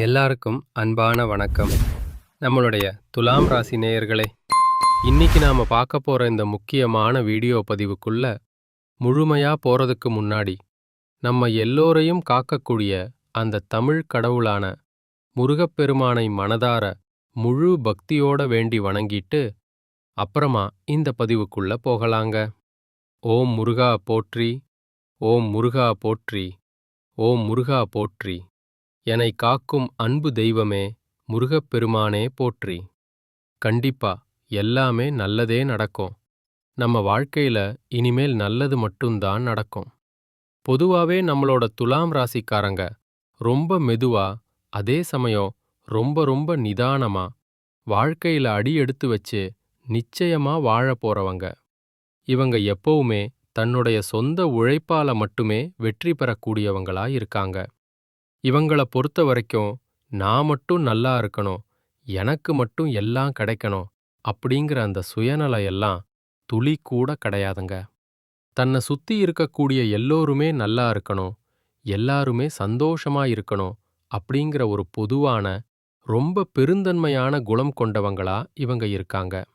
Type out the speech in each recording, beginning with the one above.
எல்லாருக்கும் அன்பான வணக்கம். நம்மளுடைய துலாம் ராசி நேயர்களே, இன்னைக்கு நாம பார்க்க போற இந்த முக்கியமான வீடியோ பதிவுக்குள்ள முழுமையா போறதுக்கு முன்னாடி நம்ம எல்லோரையும் காக்கக்கூடிய அந்த தமிழ் கடவுளான முருகப்பெருமானை மனதார முழு பக்தியோட வேண்டி வணங்கிட்டு அப்புறமா இந்த பதிவுக்குள்ள போகலாங்க. ஓம் முருகா போற்றி, ஓம் முருகா போற்றி, ஓம் முருகா போற்றி. என்னை காக்கும் அன்பு தெய்வமே முருகப்பெருமானே போற்றி. கண்டிப்பா எல்லாமே நல்லதே நடக்கும். நம்ம வாழ்க்கையில இனிமேல் நல்லது மட்டும்தான் நடக்கும். பொதுவாவே நம்மளோட துலாம் ராசிக்காரங்க ரொம்ப மெதுவா, அதே சமயம் ரொம்ப ரொம்ப நிதானமா வாழ்க்கையில அடி எடுத்து வச்சு நிச்சயமா வாழப் போறவங்க. இவங்க எப்பவுமே தன்னுடைய சொந்த உழைப்பால மட்டுமே வெற்றி பெறக்கூடியவங்களா இருக்காங்க. இவங்கள பொறுத்த வரைக்கும் நான் மட்டும் நல்லா இருக்கணும், எனக்கு மட்டும் எல்லாம் கிடைக்கணும் அப்படிங்கிற அந்த சுயநலம் எல்லாம் துளி கூட கிடையாதுங்க. தன்னை சுத்தி இருக்கக்கூடிய எல்லோருமே நல்லா இருக்கணும், எல்லாருமே சந்தோஷமா இருக்கணும் அப்படிங்கிற ஒரு பொதுவான ரொம்ப பெருந்தன்மையான குணம் கொண்டவங்களா இவங்க இருக்காங்க.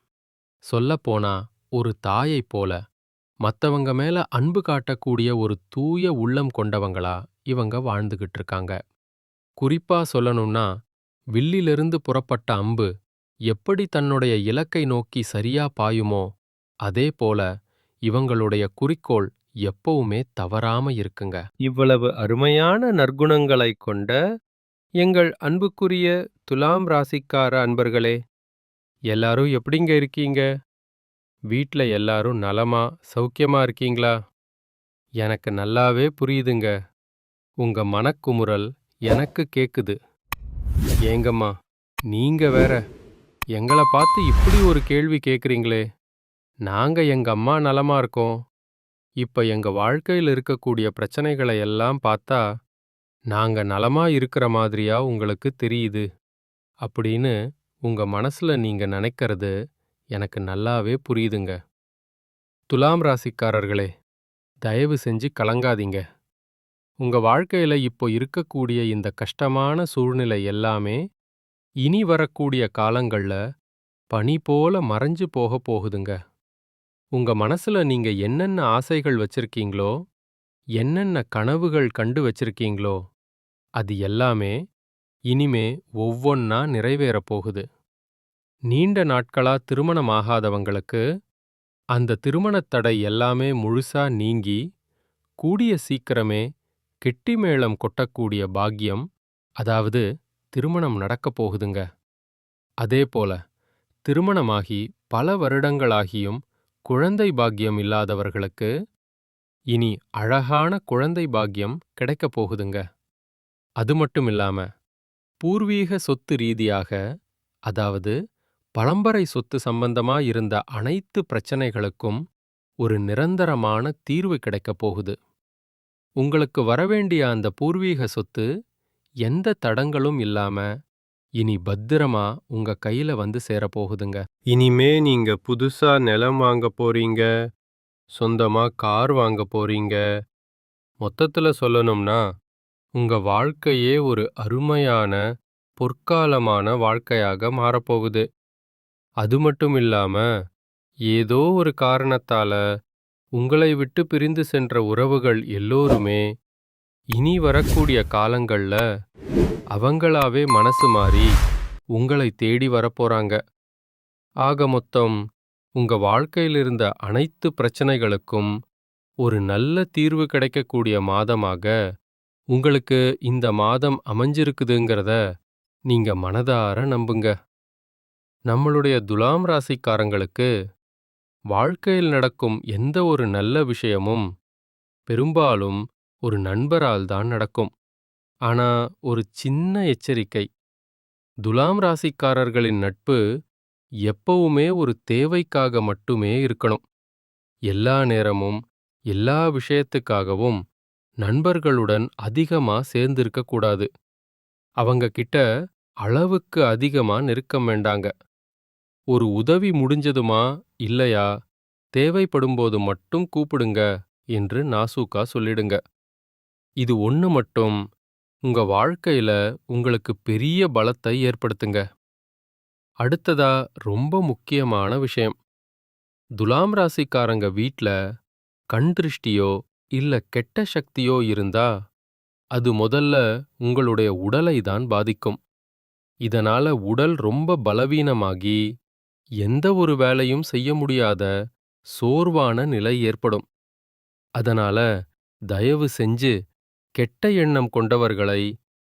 சொல்லப்போனா ஒரு தாயைப் போல மத்தவங்க மேல அன்பு காட்டக்கூடிய ஒரு தூய உள்ளம் கொண்டவங்களா இவங்க வாழ்ந்துகிட்டு இருக்காங்க. குறிப்பா சொல்லணும்னா, வில்லிலிருந்து புறப்பட்ட அம்பு எப்படி தன்னுடைய இலக்கை நோக்கி சரியா பாயுமோ, அதே போல இவங்களுடைய குறிக்கோள் எப்பவுமே தவறாம இருக்குங்க. இவ்வளவு அருமையான நற்குணங்களை கொண்ட எங்கள் அன்புக்குரிய துலாம் ராசிக்கார அன்பர்களே, எல்லாரும் எப்படிங்க இருக்கீங்க? வீட்ல எல்லாரும் நலமா சௌக்கியமா இருக்கீங்களா? எனக்கு நல்லாவே புரியுதுங்க. உங்க மனக்குமுறல் எனக்கு கேக்குது. ஏங்கம்மா, நீங்க வேற எங்கள பார்த்து இப்படி ஒரு கேள்வி கேக்குறீங்களே. நாங்க எங்க அம்மா நலமா இருக்கோம். இப்ப எங்க வாழ்க்கையில் இருக்கக்கூடிய பிரச்சனைகளை எல்லாம் பார்த்தா நாங்க நலமா இருக்கிற மாதிரியா உங்களுக்கு தெரியுது அப்படின்னு உங்க மனசுல நீங்க நினைக்கிறது எனக்கு நல்லாவே புரியுதுங்க. துலாம் ராசிக்காரர்களே, தயவு செஞ்சு கலங்காதீங்க. உங்க வாழ்க்கையில இப்போ இருக்கக்கூடிய இந்த கஷ்டமான சூழ்நிலை எல்லாமே இனி வரக்கூடிய காலங்கள்ல பனி போல மறைஞ்சு போக போகுதுங்க. உங்க மனசுல நீங்க என்னென்ன ஆசைகள் வச்சிருக்கீங்களோ, என்னென்ன கனவுகள் கண்டு வச்சிருக்கீங்களோ, அது எல்லாமே இனிமே ஒவ்வொன்னா நிறைவேறப் போகுது. நீண்ட நாட்களா திருமணம் ஆகாதவங்களுக்கு அந்த திருமணத் தடை எல்லாமே முழுசா நீங்கி கூடிய சீக்கிரமே கெட்டிமேளம் கொட்டக்கூடிய பாக்கியம், அதாவது திருமணம் நடக்கப் போகுதுங்க. அதேபோல திருமணமாகி பல வருடங்களாகியும் குழந்தை பாக்கியம் இல்லாதவர்களுக்கு இனி அழகான குழந்தை பாக்கியம் கிடைக்கப் போகுதுங்க. அது மட்டும் இல்லாம பூர்வீக சொத்து ரீதியாக, அதாவது பரம்பரை சொத்து சம்பந்தமா இருந்த அனைத்து பிரச்சனைகளுக்கும் ஒரு நிரந்தரமான தீர்வு கிடைக்கப் போகுது. உங்களுக்கு வரவேண்டிய அந்த பூர்வீக சொத்து எந்த தடங்களும் இல்லாம இனி பத்திரமா உங்க கையில வந்து சேரப்போகுதுங்க. இனிமே நீங்க புதுசா நிலம் வாங்க போறீங்க, சொந்தமா கார் வாங்க போறீங்க. மொத்தத்துல சொல்லணும்னா உங்க வாழ்க்கையே ஒரு அருமையான பொற்காலமான வாழ்க்கையாக மாறப்போகுது. அது மட்டும் இல்லாம ஏதோ ஒரு காரணத்தால உங்களை விட்டு பிரிந்து சென்ற உறவுகள் எல்லோருமே இனி வரக்கூடிய காலங்கள்ல அவங்களாவே மனசு மாறி உங்களை தேடி வரப்போறாங்க. ஆக மொத்தம் உங்க வாழ்க்கையில் இருந்த அனைத்து பிரச்சனைகளுக்கும் ஒரு நல்ல தீர்வு கிடைக்கக்கூடிய மாதமாக உங்களுக்கு இந்த மாதம் அமைஞ்சிருக்குதுங்கிறத நீங்க மனதார நம்புங்க. நம்மளுடைய துலாம் ராசிக்காரங்களுக்கு வாழ்க்கையில் நடக்கும் எந்த ஒரு நல்ல விஷயமும் பெரும்பாலும் ஒரு நண்பரால் தான் நடக்கும். ஆனா ஒரு சின்ன எச்சரிக்கை, துலாம் ராசிக்காரர்களின் நட்பு எப்பவுமே ஒரு தேவைக்காக மட்டுமே இருக்கணும். எல்லா நேரமும் எல்லா விஷயத்துக்காகவும் நண்பர்களுடன் அதிகமா சேர்ந்திருக்க கூடாது. அவங்க கிட்ட அளவுக்கு அதிகமா நெருக்கம் வேண்டாங்க. ஒரு உதவி முடிஞ்சதுமா இல்லையா, தேவைப்படும்போது மட்டும் கூப்பிடுங்க என்று நாசூக்கா சொல்லிடுங்க. இது ஒண்ணு மட்டும் உங்க வாழ்க்கையில உங்களுக்கு பெரிய பலத்தை ஏற்படுத்துங்க. அடுத்ததா ரொம்ப முக்கியமான விஷயம். துலாம் ராசிக்காரங்க வீட்ல கண் திருஷ்டியோ இல்ல கெட்ட சக்தியோ இருந்தா, அது முதல்ல உங்களுடைய உடலை தான் பாதிக்கும். இதனால உடல் ரொம்ப பலவீனமாகி, எந்த ஒரு வேலையும் செய்ய முடியாத சோர்வான நிலை ஏற்படும். அதனால தயவு செஞ்சு கெட்ட எண்ணம் கொண்டவர்களை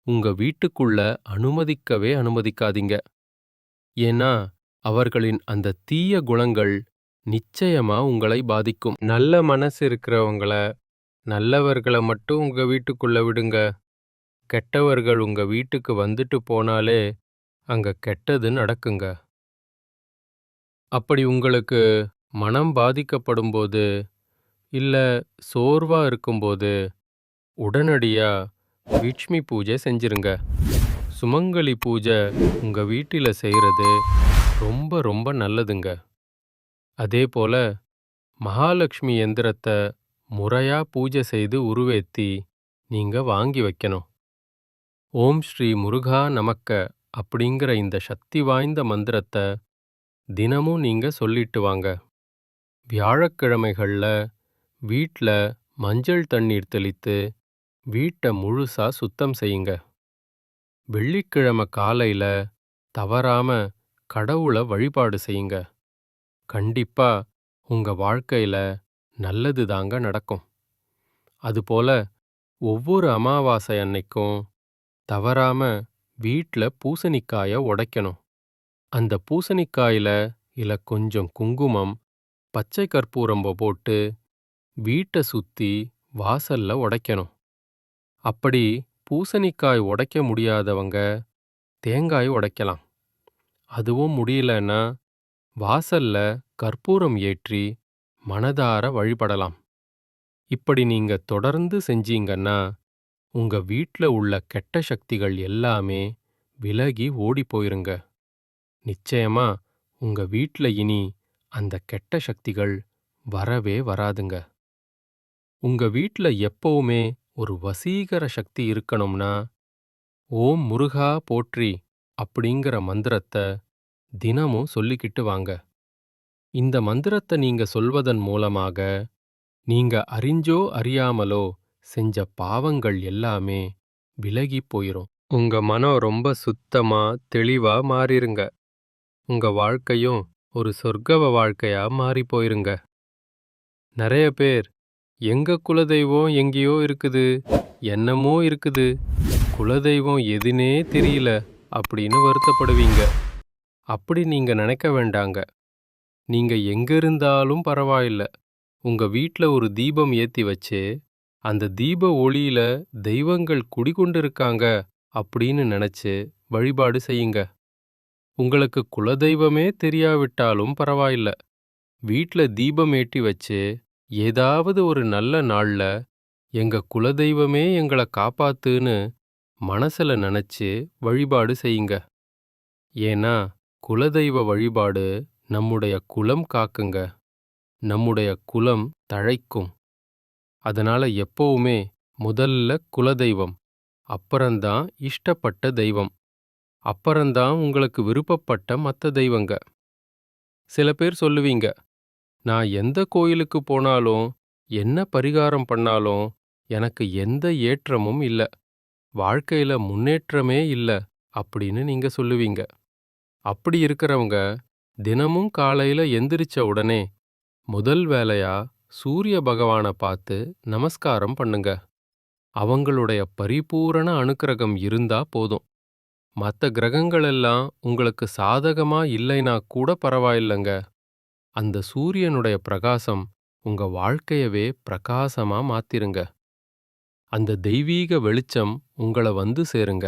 உங்க வீட்டுக்குள்ள அனுமதிக்கவே அனுமதிக்காதீங்க. ஏன்னா அவர்களின் அந்த தீய குணங்கள் நிச்சயமா உங்களை பாதிக்கும். நல்ல மனசு இருக்கிறவங்கள, நல்லவர்கள மட்டும் உங்க வீட்டுக்குள்ள விடுங்க. கெட்டவர்கள் உங்க வீட்டுக்கு வந்துட்டு போனாலே அங்க கெட்டது நடக்குங்க. அப்படி உங்களுக்கு மனம் பாதிக்கப்படும்போது, இல்ல சோர்வா இருக்கும்போது, உடனடியா விஷ்மி பூஜை செஞ்சிருங்க. சுமங்கலி பூஜை உங்க வீட்டில செய்யறது ரொம்ப ரொம்ப நல்லதுங்க. அதே போல மகாலட்சுமி எந்திரத்தை முறையா பூஜை செய்து உருவேத்தி நீங்க வாங்கி வைக்கணும். ஓம் ஸ்ரீ முருகா நமக்க அப்படிங்கிற இந்த சக்தி வாய்ந்த மந்திரத்தை தினமும் நீங்க சொல்லிட்டு வாங்க. வியாழக்கிழமைகள்ல வீட்ல மஞ்சள் தண்ணீர் தெளித்து வீட்டை முழுசா சுத்தம் செய்யுங்க. வெள்ளிக்கிழமை காலையில தவறாம கடவுளை வழிபாடு செய்யுங்க. கண்டிப்பா உங்க வாழ்க்கையில நல்லது தாங்க நடக்கும். அதுபோல ஒவ்வொரு அமாவாசை அன்னைக்கும் தவறாம வீட்ல பூசணிக்காய உடைக்கணும். அந்த பூசணிக்காயில இல்ல கொஞ்சம் குங்குமம், பச்சை கற்பூரம் போட்டு வீட்டை சுத்தி வாசல்ல உடைக்கணும். அப்படி பூசணிக்காய் உடைக்க முடியாதவங்க தேங்காய் உடைக்கலாம். அதுவும் முடியலன்னா வாசல்ல கற்பூரம் ஏற்றி மனதார வழிபடலாம். இப்படி நீங்க தொடர்ந்து செஞ்சீங்கன்னா உங்க வீட்ல உள்ள கெட்ட சக்திகள் எல்லாமே விலகி ஓடி போயிருங்க. நிச்சயமா உங்க வீட்ல இனி அந்த கெட்ட சக்திகள் வரவே வராதுங்க. உங்க வீட்ல எப்பவுமே ஒரு வசீகர சக்தி இருக்கணும்னா, ஓம் முருகா போற்றி அப்படிங்கிற மந்திரத்தை தினமும் சொல்லிக்கிட்டு வாங்க. இந்த மந்திரத்தை நீங்க சொல்வதன் மூலமாக நீங்க அறிஞ்சோ அறியாமலோ செஞ்ச பாவங்கள் எல்லாமே விலகி போயிரும். உங்க மனம் ரொம்ப சுத்தமா தெளிவா மாறிருங்க. உங்க வாழ்க்கையும் ஒரு சொர்க்கவ வாழ்க்கையா மாறி போயிருங்க. நிறைய பேர் எங்க குலதெய்வம் எங்கேயோ இருக்குது, என்னமோ இருக்குது, குலதெய்வம் எதுனே தெரியல அப்படின்னு வருத்தப்படுவீங்க. அப்படி நீங்க நினைக்க வேண்டாங்க. நீங்க எங்க இருந்தாலும் பரவாயில்ல. உங்க வீட்ல ஒரு தீபம் ஏத்தி வச்சு அந்த தீப ஒளியில தெய்வங்கள் குடிகொண்டிருக்காங்க அப்படின்னு நினைச்சு வழிபாடு செய்யுங்க. உங்களுக்கு குலதெய்வமே தெரியாவிட்டாலும் பரவாயில்ல. வீட்ல தீபம் ஏற்றி வச்சு ஏதாவது ஒரு நல்ல நாள்ல எங்க குலதெய்வமே எங்கள காப்பாத்துன்னு மனசுல நினைச்சு வழிபாடு செய்யுங்க. ஏன்னா குலதெய்வ வழிபாடு நம்முடைய குலம் காக்குங்க. நம்முடைய குலம் தழைக்கும். அதனால எப்பவுமே முதல்ல குலதெய்வம், அப்புறம்தான் இஷ்டப்பட்ட தெய்வம், அப்புறம்தான் உங்களுக்கு விருப்பப்பட்ட மத்த தெய்வங்க. சில பேர் சொல்லுவீங்க, நான் எந்த கோயிலுக்கு போனாலும் என்ன பரிகாரம் பண்ணாலும் எனக்கு எந்த ஏற்றமும் இல்ல, வாழ்க்கையில முன்னேற்றமே இல்ல அப்படின்னு நீங்க சொல்லுவீங்க. அப்படி இருக்கிறவங்க தினமும் காலையில எந்திரிச்ச உடனே முதல் வேலையா சூரிய பகவான பார்த்து நமஸ்காரம் பண்ணுங்க. அவங்களுடைய பரிபூரண அனுக்கிரகம் இருந்தா போதும். மத்த கிரகங்களெல்லாம் உங்களுக்கு சாதகமா இல்லைனா கூட பரவாயில்லைங்க. அந்த சூரியனுடைய பிரகாசம் உங்க வாழ்க்கையவே பிரகாசமா மாத்திருங்க. அந்த தெய்வீக வெளிச்சம் உங்கள வந்து சேருங்க.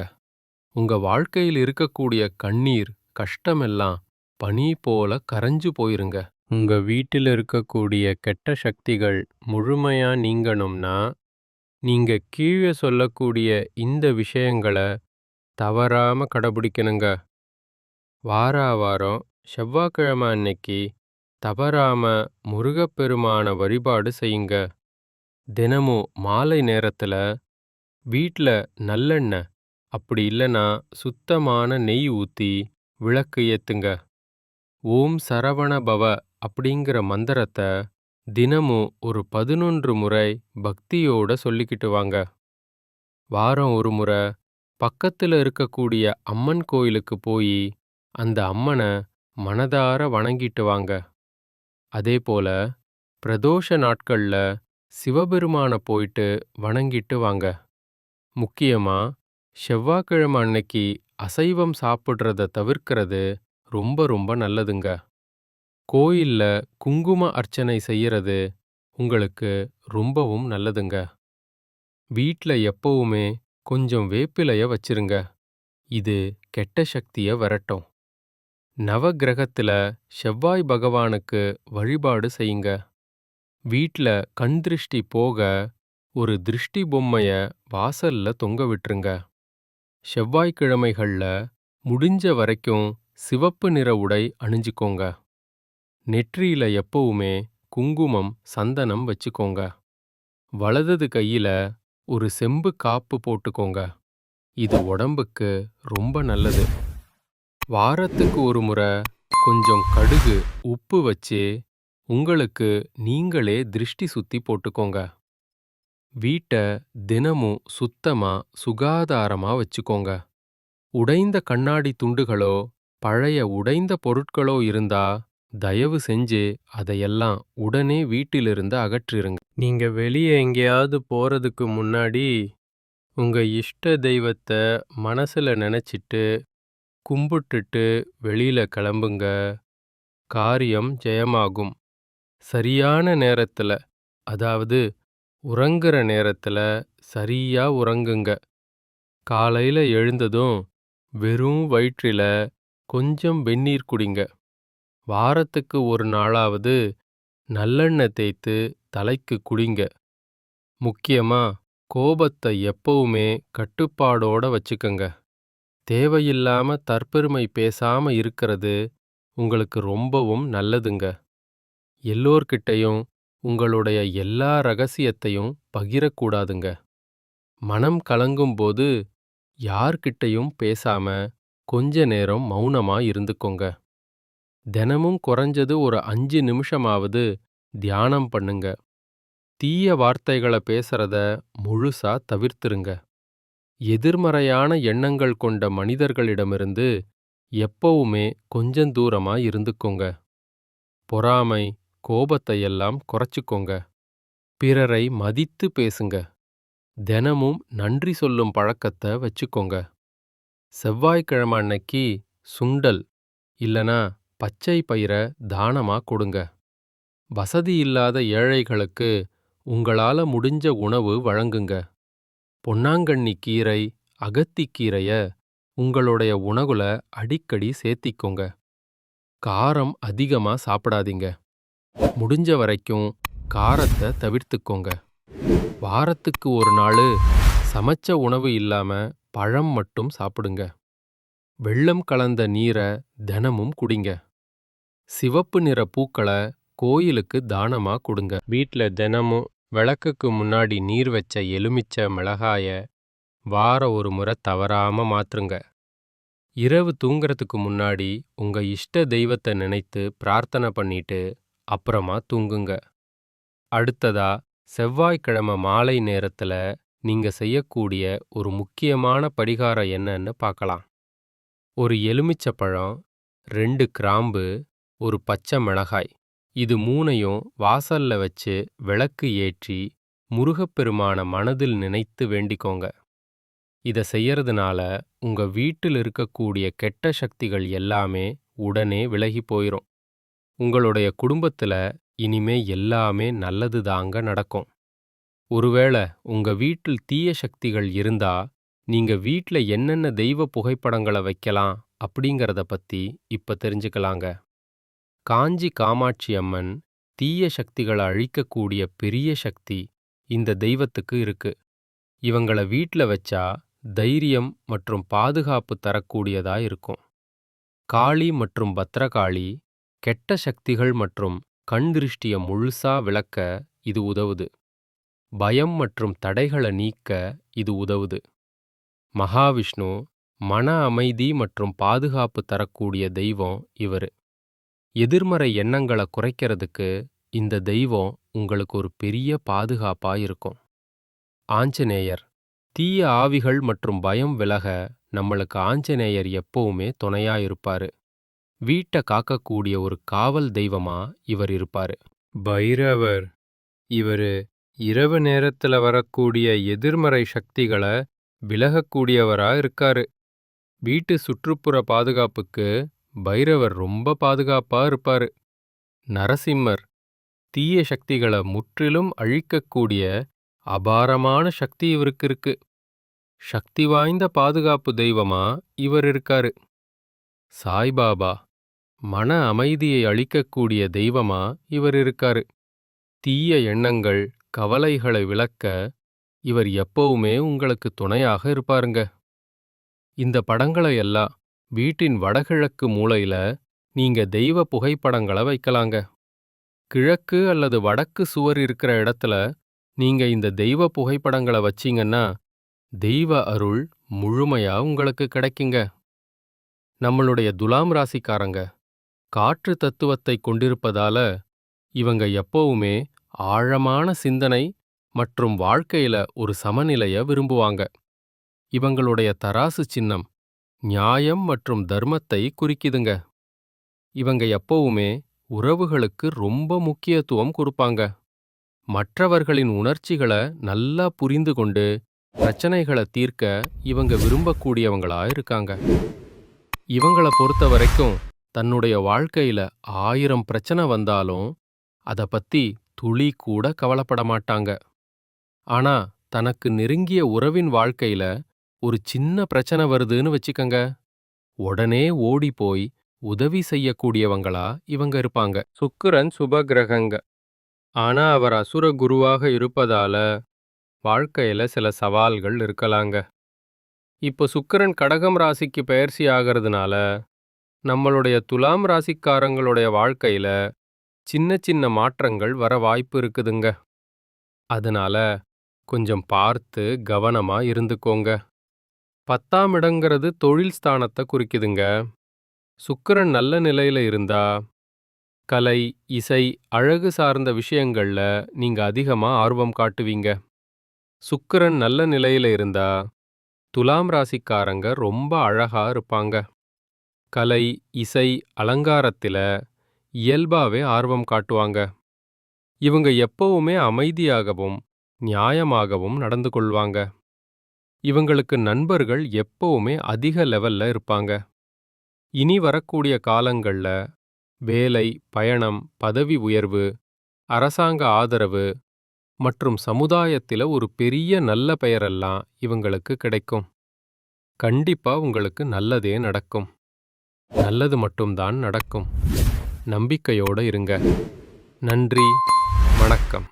உங்க வாழ்க்கையில் இருக்கக்கூடிய கண்ணீர், கஷ்டமெல்லாம் பனி போல கரைஞ்சு போயிருங்க. உங்க வீட்டில் இருக்கக்கூடிய கெட்ட சக்திகள் முழுமையா நீங்கணும்னா, நீங்க கீழே சொல்லக்கூடிய இந்த விஷயங்களை தவறாம கடைபிடிக்கணுங்க. வாரம் செவ்வாய்க்கிழமை அன்னைக்கு தவறாம முருகப்பெருமான வழிபாடு செய்யுங்க. தினமும் மாலை நேரத்துல வீட்ல நல்லெண்ணெய் அப்படி இல்லனா சுத்தமான நெய் ஊத்தி விளக்கு ஏத்துங்க. ஓம் சரவண பவ அப்படிங்கிற மந்திரத்த தினமும் ஒரு 11 முறை பக்தியோட சொல்லிக்கிட்டு வாங்க. வாரம் ஒரு முறை பக்கத்துல இருக்கக்கூடிய அம்மன் கோயிலுக்கு போய் அந்த அம்மன மனதார வணங்கிட்டு வாங்க. அதே போல பிரதோஷ நாட்கள்ல சிவபெருமான போயிட்டு வணங்கிட்டு வாங்க. முக்கியமா செவ்வாய்க்கிழமை அன்னைக்கு அசைவம் சாப்பிடுறத தவிர்க்கிறது ரொம்ப ரொம்ப நல்லதுங்க. கோயில்ல குங்கும அர்ச்சனை செய்யறது உங்களுக்கு ரொம்பவும் நல்லதுங்க. வீட்ல எப்பவுமே கொஞ்சம் வேப்பிலைய வச்சிருங்க. இது கெட்ட சக்திய விரட்டும். நவக்கிரகத்துல செவ்வாய் பகவானுக்கு வழிபாடு செய்யுங்க. வீட்ல கண் திருஷ்டி போக ஒரு திருஷ்டி பொம்மைய வாசல்ல தொங்க விட்டுருங்க. செவ்வாய்க்கிழமைகள்ல முடிஞ்ச வரைக்கும் சிவப்பு நிற உடை அணிஞ்சுக்கோங்க. நெற்றியில எப்பவுமே குங்குமம், சந்தனம் வச்சுக்கோங்க. வலது கையில ஒரு செம்பு காப்பு போட்டுக்கோங்க. இது உடம்புக்கு ரொம்ப நல்லது. வாரத்துக்கு ஒரு முறை கொஞ்சம் கடுகு, உப்பு வச்சு உங்களுக்கு நீங்களே திருஷ்டி சுத்தி போட்டுக்கோங்க. வீட்ட தினமும் சுத்தமா, சுகாதாரமா வச்சுக்கோங்க. உடைந்த கண்ணாடி துண்டுகளோ, பழைய உடைந்த பொருட்களோ இருந்தா தயவு செஞ்சு அதையெல்லாம் உடனே வீட்டிலிருந்து அகற்றிருங்க. நீங்க வெளியே எங்கேயாவது போறதுக்கு முன்னாடி உங்க இஷ்ட தெய்வத்த மனசுல நினைச்சிட்டு கும்பிட்டுட்டு வெளியில கிளம்புங்க. காரியம் ஜெயமாகும். சரியான நேரத்துல, அதாவது உறங்குற நேரத்துல சரியா உறங்குங்க. காலையில எழுந்ததும் வெறும் வயிற்றில கொஞ்சம் வெந்நீர் குடிங்க. வாரத்துக்கு ஒரு நாளாவது நல்லெண்ணெய் தேய்த்து தலைக்கு குடிங்க. முக்கியமா கோபத்தை எப்பவுமே கட்டுப்பாடோட வச்சுக்கங்க. தேவையில்லாம தற்பெருமை பேசாம இருக்கிறது உங்களுக்கு ரொம்பவும் நல்லதுங்க. எல்லோர்கிட்டயும் உங்களுடைய எல்லா ரகசியத்தையும் பகிரக்கூடாதுங்க. மனம் கலங்கும்போது யார்கிட்டயும் பேசாம கொஞ்ச நேரம் மௌனமா இருந்துக்கோங்க. தினமும் குறைஞ்சது ஒரு 5 நிமிஷமாவது தியானம் பண்ணுங்க. தீய வார்த்தைகளை பேசுறத முழுசா தவிர்த்துருங்க. எதிர்மறையான எண்ணங்கள் கொண்ட மனிதர்களிடமிருந்து எப்பவுமே கொஞ்சம் தூரமா இருந்துக்கோங்க. பொறாமை, கோபத்தையெல்லாம் குறைச்சுக்கோங்க. பிறரை மதித்து பேசுங்க. தினமும் நன்றி சொல்லும் பழக்கத்தை வச்சுக்கோங்க. செவ்வாய்க்கிழமை அன்னைக்கு சுண்டல் இல்லனா பச்சை பயிரை தானமா கொடுங்க. வசதி இல்லாத ஏழைகளுக்கு உங்களால முடிஞ்ச உணவு வழங்குங்க. பொன்னாங்கண்ணி கீரை, அகத்திக்கீரைய உங்களுடைய உணவுல அடிக்கடி சேர்த்திக்கோங்க. காரம் அதிகமா சாப்பிடாதீங்க. முடிஞ்ச வரைக்கும் காரத்தை தவிர்த்துக்கோங்க. வாரத்துக்கு ஒரு நாள் சமைச்ச உணவு இல்லாம பழம் மட்டும் சாப்பிடுங்க. வெல்லம் கலந்த நீரை தினமும் குடிங்க. சிவப்பு நிற பூக்களை கோயிலுக்கு தானமா கொடுங்க. வீட்ல தினமும் விளக்குக்கு முன்னாடி நீர் வச்ச எலுமிச்சை மிளகாய வாரம் ஒரு முறை தவறாம மாத்துங்க. இரவு தூங்குறதுக்கு முன்னாடி உங்க இஷ்ட தெய்வத்தை நினைத்து பிரார்த்தனை பண்ணிட்டு அப்புறமா தூங்குங்க. அடுத்ததா செவ்வாய்க்கிழமை மாலை நேரத்துல நீங்க செய்யக்கூடிய ஒரு முக்கியமான பரிகாரம் என்னன்னு பார்க்கலாம். ஒரு எலுமிச்சப்பழம், 2 கிராம்பு, ஒரு பச்சை மிளகாய், இது மூணையும் வாசல்ல வச்சு விளக்கு ஏற்றி முருகப்பெருமான மனதில் நினைத்து வேண்டிக்கோங்க. இத செய்யறதுனால உங்க வீட்டில் இருக்கக்கூடிய கெட்ட சக்திகள் எல்லாமே உடனே விலகி போயிரும். உங்களுடைய குடும்பத்துல இனிமே எல்லாமே நல்லது தாங்க நடக்கும். ஒருவேளை உங்க வீட்டில் தீய சக்திகள் இருந்தா நீங்க வீட்ல என்னென்ன தெய்வ புகைப்படங்களை வைக்கலாம் அப்படிங்கறத பத்தி இப்ப தெரிஞ்சுக்கலாங்க. காஞ்சி காமாட்சி அம்மன் தீய சக்திகளை அழிக்கக்கூடிய பெரிய சக்தி இந்த தெய்வத்துக்கு இருக்கு. இவங்கள வீட்ல வச்சா தைரியம் மற்றும் பாதுகாப்பு தரக்கூடியதா இருக்கும். காளி மற்றும் பத்ரகாளி கெட்ட சக்திகள் மற்றும் கண் திருஷ்டிய முழுசா விலக்க இது உதவுது. பயம் மற்றும் தடைகளை நீக்க இது உதவுது. மகாவிஷ்ணு மன அமைதி மற்றும் பாதுகாப்பு தரக்கூடிய தெய்வம் இவரு. எதிர்மறை எண்ணங்களை குறைக்கிறதுக்கு இந்த தெய்வம் உங்களுக்கு ஒரு பெரிய பாதுகாப்பா இருக்கும். ஆஞ்சநேயர் தீய ஆவிகள் மற்றும் பயம் விலக நம்மளுக்கு ஆஞ்சநேயர் எப்பவுமே துணையா இருப்பாரு. வீட்டை காக்கக்கூடிய ஒரு காவல் தெய்வமா இவர் இருப்பாரு. பைரவர் இவரு இரவு நேரத்துல வரக்கூடிய எதிர்மறை சக்திகளை விலகக்கூடியவரா இருக்காரு. வீட்டு சுற்றுப்புற பாதுகாப்புக்கு பைரவர் ரொம்ப பாதுகாப்பா இருப்பாரு. நரசிம்மர் தீய சக்திகளை முற்றிலும் அழிக்கக்கூடிய அபாரமான சக்தி இவருக்கு இருக்கு. சக்தி வாய்ந்த பாதுகாப்பு தெய்வமா இவர் இருக்காரு. சாய்பாபா மன அமைதியை அளிக்கக்கூடிய தெய்வமா இவர் இருக்காரு. தீய எண்ணங்கள் கவலைகளை விலக்க இவர் எப்பவுமே உங்களுக்கு துணையாக இருப்பாருங்க. இந்த படங்களை எல்லாம் வீட்டின் வடகிழக்கு மூலையில நீங்க தெய்வ புகைப்படங்களை வைக்கலாங்க. கிழக்கு அல்லது வடக்கு சுவர் இருக்கிற இடத்துல நீங்க இந்த தெய்வ புகைப்படங்களை வச்சீங்கன்னா தெய்வ அருள் முழுமையா உங்களுக்கு கிடைக்குங்க. நம்மளுடைய துலாம் ராசிக்காரங்க காற்று தத்துவத்தை கொண்டிருப்பதால இவங்க எப்பவுமே ஆழமான சிந்தனை மற்றும் வாழ்க்கையில ஒரு சமநிலைய விரும்புவாங்க. இவங்களுடைய தராசு சின்னம் நியாயம் மற்றும் தர்மத்தை குறிக்குதுங்க. இவங்க எப்பவுமே உறவுகளுக்கு ரொம்ப முக்கியத்துவம் கொடுப்பாங்க. மற்றவர்களின் உணர்ச்சிகளை நல்லா புரிந்து கொண்டு பிரச்சனைகளை தீர்க்க இவங்க விரும்பக்கூடியவங்களா இருக்காங்க. இவங்களை பொறுத்த வரைக்கும் தன்னுடைய வாழ்க்கையில 1000 பிரச்சனை வந்தாலும் அதை பத்தி துளி கூட கவலைப்பட மாட்டாங்க. ஆனா தனக்கு நெருங்கிய உறவின் வாழ்க்கையில ஒரு சின்ன பிரச்சனை வருதுன்னு வச்சுக்கங்க, உடனே ஓடி போய் உதவி செய்யக்கூடியவங்களா இவங்க இருப்பாங்க. சுக்கிரன் சுபகிரகங்க. ஆனா அவர் அசுர குருவாக இருப்பதால வாழ்க்கையில சில சவால்கள் இருக்கலாங்க. இப்போ சுக்கிரன் கடகம் ராசிக்கு பெயர்ச்சி ஆகிறதுனால நம்மளுடைய துலாம் ராசிக்காரங்களுடைய வாழ்க்கையில சின்ன சின்ன மாற்றங்கள் வர வாய்ப்பு இருக்குதுங்க. அதனால கொஞ்சம் பார்த்து கவனமா இருந்துக்கோங்க. 10ஆம் இடங்கிறது தொழில் ஸ்தானத்தை குறிக்குதுங்க. சுக்கிரன் நல்ல நிலையில இருந்தா கலை, இசை, அழகு சார்ந்த விஷயங்கள்ல நீங்க அதிகமா ஆர்வம் காட்டுவீங்க. சுக்கிரன் நல்ல நிலையில இருந்தா துலாம் ராசிக்காரங்க ரொம்ப அழகா இருப்பாங்க. கலை, இசை, அலங்காரத்தில இயல்பாவே ஆர்வம் காட்டுவாங்க. இவங்க எப்பவுமே அமைதியாகவும் நியாயமாகவும் நடந்து கொள்வாங்க. இவங்களுக்கு நண்பர்கள் எப்பவுமே அதிக லெவல்ல இருப்பாங்க. இனி வரக்கூடிய காலங்கள்ல வேலை, பயணம், பதவி உயர்வு, அரசாங்க ஆதரவு மற்றும் சமுதாயத்தில ஒரு பெரிய நல்ல பெயரெல்லாம் இவங்களுக்கு கிடைக்கும். கண்டிப்பா உங்களுக்கு நல்லதே நடக்கும். நல்லது மட்டும்தான் நடக்கும். நம்பிக்கையோட இருங்க. நன்றி, வணக்கம்.